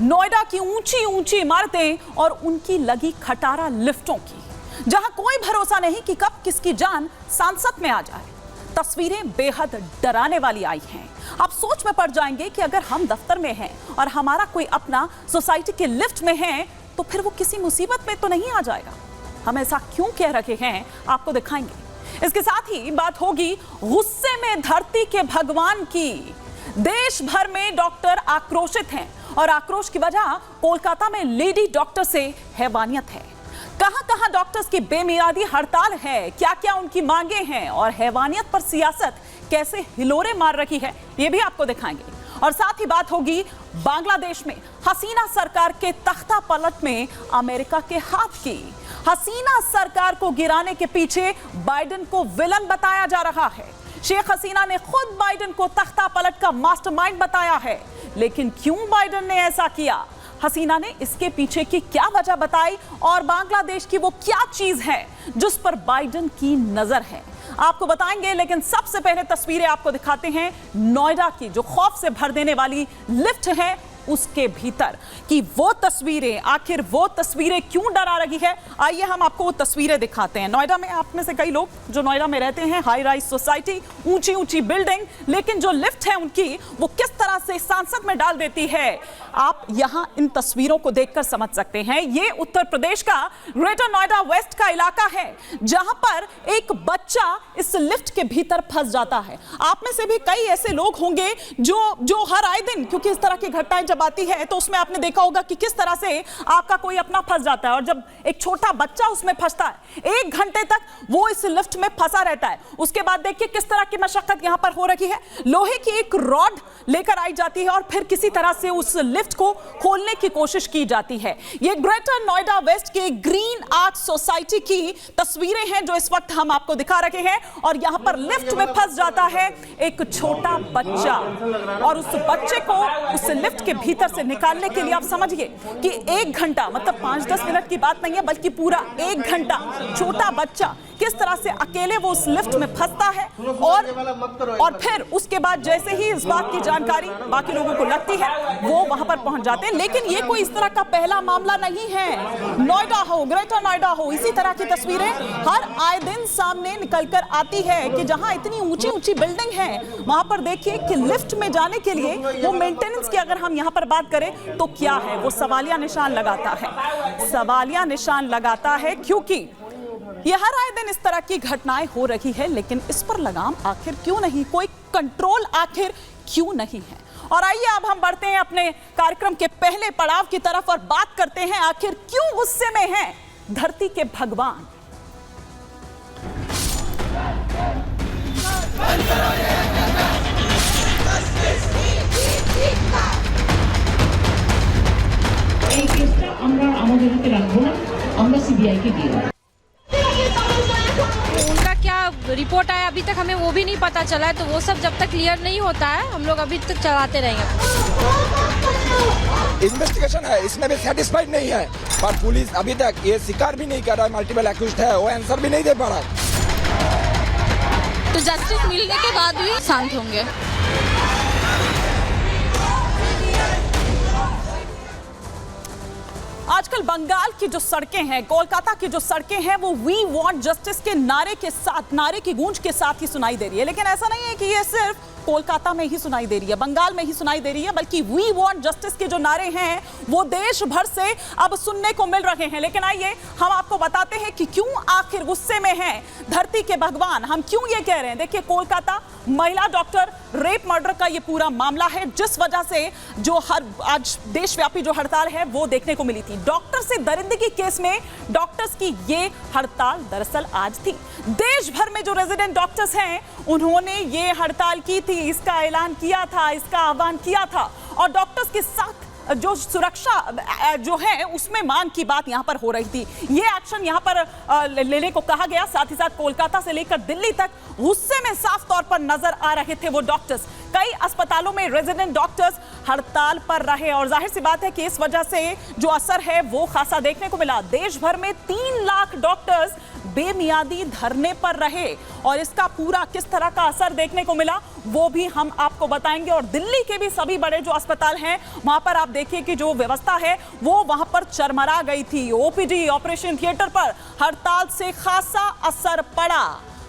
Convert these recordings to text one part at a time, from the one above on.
नोएडा की ऊंची ऊंची इमारतें और उनकी लगी खटारा लिफ्टों की, जहां कोई भरोसा नहीं कि कब किसकी जान सांसत में आ जाए। तस्वीरें बेहद डराने वाली आई हैं। आप सोच में पड़ जाएंगे कि अगर हम दफ्तर में हैं और हमारा कोई अपना सोसाइटी के लिफ्ट में है तो फिर वो किसी मुसीबत में तो नहीं आ जाएगा। हम ऐसा क्यों कह रहे हैं आपको दिखाएंगे। इसके साथ ही बात होगी गुस्से में धरती के भगवान की। देश भर में डॉक्टर आक्रोशित हैं और आक्रोश की वजह कोलकाता में लेडी डॉक्टर से हैवानियत है। कहां-कहां डॉक्टर्स की बेमियादी हड़ताल है, क्या-क्या उनकी मांगे हैं और हैवानियत पर सियासत कैसे हिलोरे मार रही है, ये भी आपको दिखाएंगे। और साथ ही बात होगी बांग्लादेश में हसीना सरकार के तख्ता पलट में अमेरिका के हाथ की। हसीना सरकार को गिराने के पीछे बाइडेन को विलन बताया जा रहा है। शेख हसीना ने खुद बाइडेन को तख्ता पलट का मास्टरमाइंड बताया है, लेकिन क्यों बाइडेन ने ऐसा किया, हसीना ने इसके पीछे की क्या वजह बताई और बांग्लादेश की वो क्या चीज है जिस पर बाइडेन की नजर है, आपको बताएंगे। लेकिन सबसे पहले तस्वीरें आपको दिखाते हैं नोएडा की, जो खौफ से भर देने वाली लिफ्ट है उसके भीतर कि वो तस्वीरें, आखिर वो तस्वीरें क्यों डरा रही है। आइए हम आपको वो तस्वीरें दिखाते हैं। नोएडा में आप में से कई लोग जो नोएडा में रहते हैं, हाई राइज सोसाइटी, ऊंची ऊंची बिल्डिंग, लेकिन जो लिफ्ट है उनकी वो किस तरह से सांसद में डाल देती है, आप यहां इन तस्वीरों को देखकर समझ सकते हैं। ये उत्तर प्रदेश का ग्रेटर नोएडा वेस्ट का इलाका है जहां पर एक बच्चा इस लिफ्ट के भीतर फंस जाता है। आप में से भी कई ऐसे लोग होंगे जो हर आए दिन, क्योंकि इस तरह की घटनाएं जब आती है तो उसमें आपने देखा होगा कि किस तरह से आपका कोई अपना फंस जाता है और जब एक छोटा बच्चा उसमें फंसता है, 1 घंटे तक वो इस लिफ्ट में फंसा रहता है। उसके बाद देखिए किस तरह की मशक्कत यहां पर हो रही है। लोहे की एक रॉड लेकर आई जाती है और फिर किसी तरह से उस लिफ्ट को खोलने की कोशिश की जाती है। ये ग्रेटर नोएडा वेस्ट के ग्रीन आर्ट सोसाइटी की तस्वीरें हैं जो इस वक्त हम आपको दिखा रहे हैं। और यहां पर लिफ्ट में फंस जाता है एक छोटा बच्चा और उस बच्चे को उस लिफ्ट के भीतर से निकालने के लिए आप समझिए कि 1 घंटा, मतलब 5-10 मिनट की बात नहीं है बल्कि पूरा 1 घंटा छोटा बच्चा किस तरह से अकेले वो उस लिफ्ट में फंसता है और फिर उसके बाद जैसे ही इस बात की जानकारी बाकी लोगों को लगती है वो वहां पर पहुंच जाते हैं। लेकिन ये कोई इस तरह का पहला मामला नहीं है। नोएडा हो, ग्रेटर नोएडा हो, इसी तरह की तस्वीरें हर आए दिन सामने निकलकर आती है कि जहां इतनी ऊंची ऊंची बिल्डिंग है वहां पर देखिए कि लिफ्ट में जाने के लिए वो मेंटेनेंस की अगर हम यहां पर बात करें तो क्या है, वो सवालिया निशान लगाता है। सवालिया निशान लगाता है क्योंकि ये हर आए दिन इस तरह की घटनाएं हो रही है, लेकिन इस पर लगाम आखिर क्यों नहीं, कोई कंट्रोल आखिर क्यों नहीं है। और आइए अब हम बढ़ते हैं अपने कार्यक्रम के पहले पड़ाव की तरफ और बात करते हैं आखिर क्यों गुस्से में हैं धरती के भगवान। এই কেসটা আমরা আমাদের হাতে রাখবো না, আমরা সিবিআই কে দিয়ে দেব। उनका क्या रिपोर्ट आया अभी तक हमें वो भी नहीं पता चला है, तो वो सब जब तक क्लियर नहीं होता है हम लोग अभी तक चलाते रहेंगे। इन्वेस्टिगेशन है, इसमें भी सेटिस्फाइड नहीं है, पर पुलिस अभी तक ये स्वीकार भी नहीं कर रहा है, मल्टीपल एक्यूज्ड है, वो आंसर भी नहीं दे पा रहा है। तो जस्टिस मिलने के बाद भी शांत होंगे। आजकल बंगाल की जो सड़कें हैं, कोलकाता की जो सड़कें हैं, वो वी वांट जस्टिस के नारे के साथ, नारे की गूंज के साथ ही सुनाई दे रही है। लेकिन ऐसा नहीं है कि ये सिर्फ कोलकाता में ही सुनाई दे रही है, बंगाल में ही सुनाई दे रही है, बल्कि वी वांट जस्टिस के जो नारे हैं वो देश भर से अब सुनने को मिल रहे हैं। लेकिन आइए हम आपको बताते हैं कि क्यों आखिर गुस्से में हैं धरती के भगवान, हम क्यों ये कह रहे हैं। देखिए, कोलकाता महिला डॉक्टर रेप मर्डर का ये पूरा मामला है, जिस वजह से जो आज देशव्यापी जो हड़ताल है वो देखने को मिली थी। डॉक्टर से दरिंदगी केस में डॉक्टर्स की ये हड़ताल दरअसल आज थी। देश भर में जो रेजिडेंट डॉक्टर्स हैं उन्होंने ये हड़ताल की थी, इसका ऐलान किया था, इसका आह्वान किया था और डॉक्टर्स के साथ जो सुरक्षा जो है उसमें मांग की बात यहां पर हो रही थी। ये एक्शन यहां पर लेने को कहा गया। साथ ही साथ कोलकाता से लेकर दिल्ली तक गुस्से में साफ तौर पर नजर आ रहे थे वो डॉक्टर्स। कई अस्पतालों में रेजिडेंट डॉक्टर्स हड़ताल पर रहे और जाहिर सी बात है कि इस वजह से जो असर है वो खासा देखने को मिला। देश भर में 3 लाख डॉक्टर्स बेमियादी धरने पर रहे और इसका पूरा किस तरह का असर देखने को मिला वो भी हम आपको बताएंगे। और दिल्ली के भी सभी बड़े जो अस्पताल हैं वहां पर आप देखिए कि जो व्यवस्था है वो वहां पर चरमरा गई थी। ओपीडी ऑपरेशन थिएटर पर हड़ताल से खासा असर पड़ा।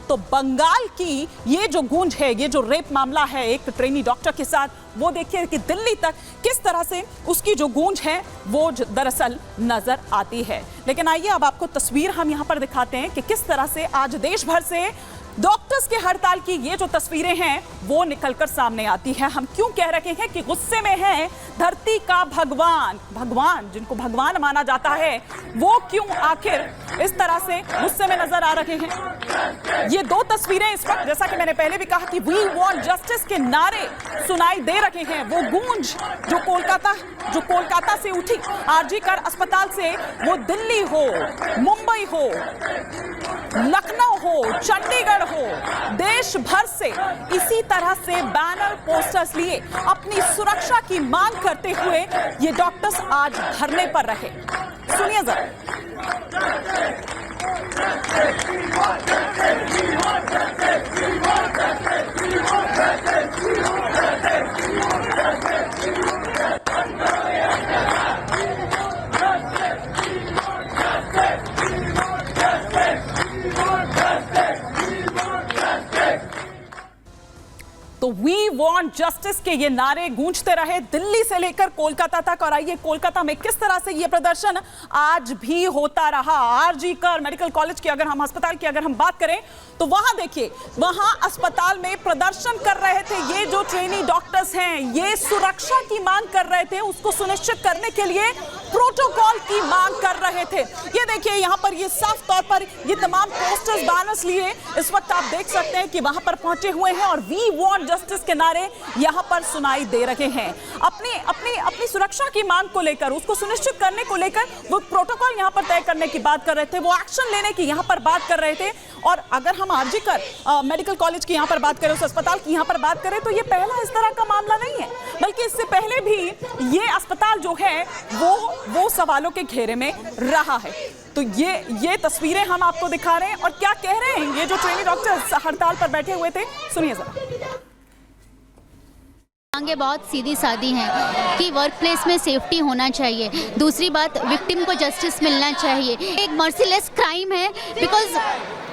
तो बंगाल की ये जो गूंज है, ये जो रेप मामला है एक ट्रेनी डॉक्टर के साथ, वो देखिए कि दिल्ली तक किस तरह से उसकी जो गूंज है वो दरअसल नजर आती है। लेकिन आइए अब आपको तस्वीर हम यहां पर दिखाते हैं कि किस तरह से आज देश भर से डॉक्टर्स के हड़ताल की ये जो तस्वीरें हैं वो निकलकर सामने आती है। हम क्यों कह रहे हैं कि गुस्से में है धरती का भगवान जिनको भगवान माना जाता है, वो क्यों आखिर इस तरह से गुस्से में नजर आ रहे हैं। ये दो तस्वीरें इस वक्त, जैसा कि मैंने पहले भी कहा कि वी वांट जस्टिस के नारे सुनाई दे रहे हैं। वो गूंज जो कोलकाता से उठी आरजीकर अस्पताल से, वो दिल्ली हो, मुंबई हो, लखनऊ हो, चंडीगढ़ हो, देश भर से इसी तरह से बैनर पोस्टर्स लिए अपनी सुरक्षा की मांग करते हुए ये डॉक्टर्स आज धरने पर रहे। सुनिए जरा। तो वी वांट जस्टिस के ये नारे गूंजते रहे दिल्ली से लेकर कोलकाता तक। और आइए कोलकाता में किस तरह से ये प्रदर्शन आज भी होता रहा। आरजीकर मेडिकल कॉलेज की अगर हम अस्पताल की अगर हम बात करें तो वहां देखिए, वहां अस्पताल में प्रदर्शन कर रहे थे ये जो ट्रेनी डॉक्टर्स हैं, ये सुरक्षा की मांग कर रहे थे, उसको सुनिश्चित करने के लिए प्रोटोकॉल की मांग कर रहे थे। ये देखिए यहां पर ये साफ तौर पर ये तमाम पोस्टर्स बैनर्स लिए इस वक्त आप देख सकते हैं कि वहां पर पहुंचे हुए हैं और वी वांट जस्टिस के नारे यहां पर सुनाई दे रहे हैं। अपनी सुरक्षा की मांग को लेकर, उसको सुनिश्चित करने को लेकर वो प्रोटोकॉल यहां पर तय करने की बात कर रहे थे, वो एक्शन लेने की यहां पर बात कर रहे थे। और अगर हम आरजीकर मेडिकल कॉलेज की यहां पर बात करें, उस अस्पताल की यहां पर बात करें तो ये पहला इस तरह का मामला नहीं है, बल्कि इससे पहले भी ये अस्पताल जो है वो सवालों के घेरे में रहा है। तो ये तस्वीरें हम आपको दिखा रहे हैं और क्या कह रहे हैं ये जो ट्रेनी डॉक्टर्स हड़ताल पर बैठे हुए थे, सुनिए जरा। मांगे बहुत सीधी सादी हैं कि वर्क प्लेस में सेफ्टी होना चाहिए। दूसरी बात, विक्टिम को जस्टिस मिलना चाहिए। एक मर्सीलेस क्राइम है बिकॉज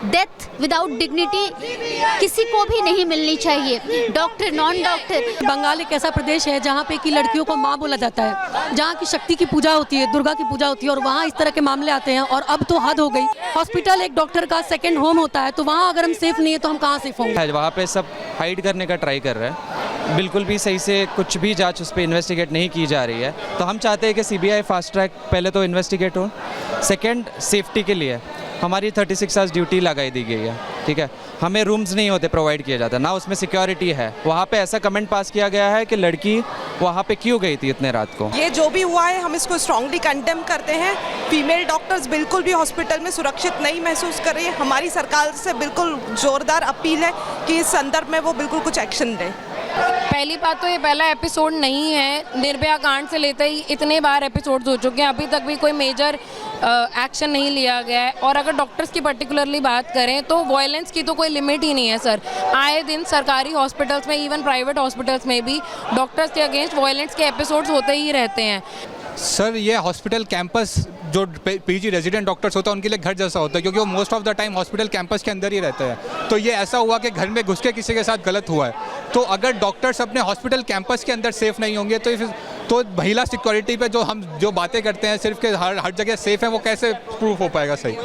डेथ विदाउट डिग्निटी किसी को भी नहीं मिलनी चाहिए, डॉक्टर नॉन डॉक्टर। बंगाल एक ऐसा प्रदेश है जहाँ पे कि लड़कियों को माँ बोला जाता है, जहाँ की शक्ति की पूजा होती है, दुर्गा की पूजा होती है, और वहाँ इस तरह के मामले आते हैं। और अब तो हद हो गई। हॉस्पिटल एक डॉक्टर का सेकंड होम होता है, तो वहाँ अगर हम सेफ नहीं है तो हम कहाँ सेफ होंगे। वहाँ पे सब हाइड करने का ट्राई कर रहे हैं, बिल्कुल भी सही से कुछ भी जांच उस पर इन्वेस्टिगेट नहीं की जा रही है। तो हम चाहते हैं कि सीबीआई फास्ट ट्रैक पहले तो इन्वेस्टिगेट हो, सेकंड सेफ्टी के लिए हमारी 36 आवर्स ड्यूटी लगाई दी गई है, ठीक है। हमें रूम्स नहीं होते प्रोवाइड किया जाता, ना उसमें सिक्योरिटी है। वहाँ पे ऐसा कमेंट पास किया गया है कि लड़की वहाँ पे क्यों गई थी इतने रात को। ये जो भी हुआ है हम इसको स्ट्रांगली कंडेम करते हैं। फीमेल डॉक्टर्स बिल्कुल भी हॉस्पिटल में सुरक्षित नहीं महसूस कर रही है। हमारी सरकार से बिल्कुल जोरदार अपील है कि इस संदर्भ में वो बिल्कुल कुछ एक्शन लें। पहली बात तो ये पहला एपिसोड नहीं है, निर्भया कांड से लेते ही इतने बार एपिसोड्स हो चुके हैं, अभी तक भी कोई मेजर एक्शन नहीं लिया गया है। और अगर डॉक्टर्स की पर्टिकुलरली बात करें तो वायलेंस की तो कोई लिमिट ही नहीं है सर। आए दिन सरकारी हॉस्पिटल्स में, इवन प्राइवेट हॉस्पिटल्स में भी डॉक्टर्स के अगेंस्ट वायलेंस के एपिसोड्स होते ही रहते हैं। सर ये हॉस्पिटल कैंपस जो पीजी रेजिडेंट डॉक्टर्स होता है उनके लिए घर जैसा होता है, क्योंकि वो most of the time hospital campus के अंदर ही रहते हैं। तो ये ऐसा हुआ कि घर में घुस के किसी के साथ गलत हुआ है। तो अगर डॉक्टर्स अपने हॉस्पिटल कैंपस के अंदर सेफ नहीं होंगे तो महिला सिक्योरिटी पे जो हम बातें करते हैं सिर्फ के हर जगह सेफ है, वो कैसे प्रूफ हो पाएगा सही।